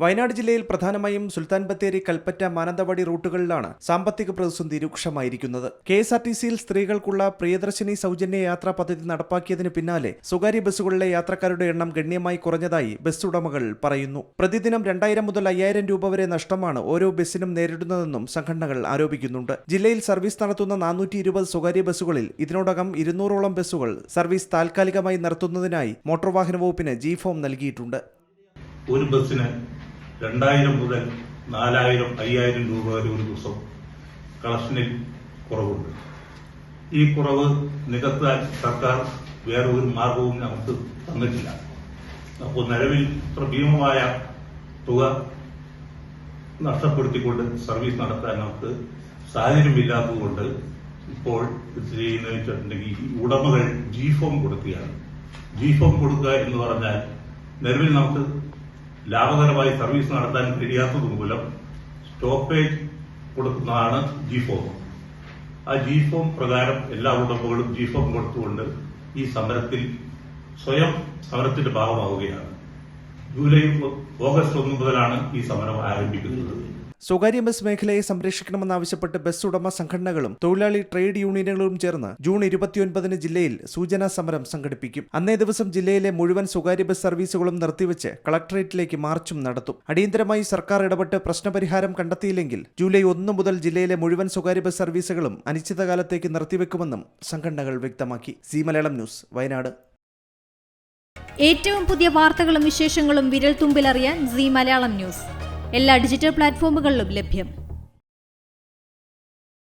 വയനാട് ജില്ലയിൽ പ്രധാനമായും സുൽത്താൻ ബത്തേരി, കൽപ്പറ്റ, മാനന്തവാടി റൂട്ടുകളിലാണ് സാമ്പത്തിക പ്രതിസന്ധി രൂക്ഷമായിരിക്കുന്നത്. KSRTCയിൽ സ്ത്രീകൾക്കുള്ള പ്രിയദർശിനി സൗജന്യ യാത്രാ പദ്ധതി നടപ്പാക്കിയതിന് പിന്നാലെ സ്വകാര്യ ബസ്സുകളിലെ യാത്രക്കാരുടെ എണ്ണം ഗണ്യമായി കുറഞ്ഞതായി ബസ് ഉടമകൾ പറയുന്നു. പ്രതിദിനം 2000 മുതൽ 5000 രൂപ വരെ നഷ്ടമാണ് ഓരോ ബസ്സിനും നേരിടുന്നതെന്നും സംഘടനകൾ ആരോപിക്കുന്നുണ്ട്. ജില്ലയിൽ സർവീസ് നടത്തുന്ന 420 സ്വകാര്യ ബസ്സുകളിൽ ഇതിനോടകം 200ഓളം ബസ്സുകൾ സർവീസ് താൽക്കാലികമായി നടത്തുന്നതിനായി മോട്ടോർ വാഹന വകുപ്പിന് G-ഫോം നൽകിയിട്ടുണ്ട്. ഒരു ബസ്സിന് 2000 മുതൽ 4000, 5000 രൂപ വരെ ഒരു ദിവസം കളക്ഷനിൽ കുറവുണ്ട്. ഈ കുറവ് നികത്താൻ സർക്കാർ വേറൊരു മാർഗവും നമുക്ക് തന്നിട്ടില്ല. അപ്പോൾ നിലവിൽ ഇത്ര ഭീമമായ തുക നഷ്ടപ്പെടുത്തിക്കൊണ്ട് സർവീസ് നടത്താൻ നമുക്ക് സാഹചര്യമില്ലാത്തതുകൊണ്ട് ഇപ്പോൾ ഇത് ചെയ്യുന്നതെന്ന് വെച്ചിട്ടുണ്ടെങ്കിൽ ഉടമകൾ G-ഫോം കൊടുക്കുകയാണ്. G-ഫോം കൊടുക്കുക എന്ന് പറഞ്ഞാൽ നിലവിൽ നമുക്ക് ലാഭകരമായി സർവീസ് നടത്താൻ കഴിയാത്തത് മൂലം സ്റ്റോപ്പേജ് കൊടുക്കുന്നതാണ് G-ഫോം. ആ G-ഫോം പ്രകാരം എല്ലാ ഉടമകളും G-ഫോം കൊടുത്തുകൊണ്ട് ഈ സമരത്തിൽ സ്വയം സമരത്തിന്റെ ഭാഗമാവുകയാണ്. ഓഗസ്റ്റ് 1 മുതലാണ് ഈ സമരം ആരംഭിക്കുന്നത്. സ്വകാര്യ ബസ് മേഖലയെ സംരക്ഷിക്കണമെന്നാവശ്യപ്പെട്ട് ബസ് ഉടമ സംഘടനകളും തൊഴിലാളി ട്രേഡ് യൂണിയനുകളും ചേർന്ന് ജൂൺ 29 ജില്ലയിൽ സൂചനാ സമരം സംഘടിപ്പിക്കും. അന്നേ ദിവസം ജില്ലയിലെ മുഴുവൻ സ്വകാര്യ ബസ് സർവീസുകളും നിർത്തിവെച്ച് കളക്ടറേറ്റിലേക്ക് മാർച്ചും നടത്തും. അടിയന്തരമായി സർക്കാർ ഇടപെട്ട് പ്രശ്നപരിഹാരം കണ്ടെത്തിയില്ലെങ്കിൽ ജൂലൈ 1 മുതൽ ജില്ലയിലെ മുഴുവൻ സ്വകാര്യ ബസ് സർവീസുകളും അനിശ്ചിതകാലത്തേക്ക് നിർത്തിവെക്കുമെന്നും സംഘടനകൾ വ്യക്തമാക്കി. C Malayalam news, Wayanad. ഏറ്റവും പുതിയ വാർത്തകളും വിശേഷങ്ങളും വിരൽ തുമ്പിലറിയാൻ സി മലയാളം ന്യൂസ് എല്ലാ ഡിജിറ്റൽ പ്ലാറ്റ്ഫോമുകളിലും ലഭ്യം.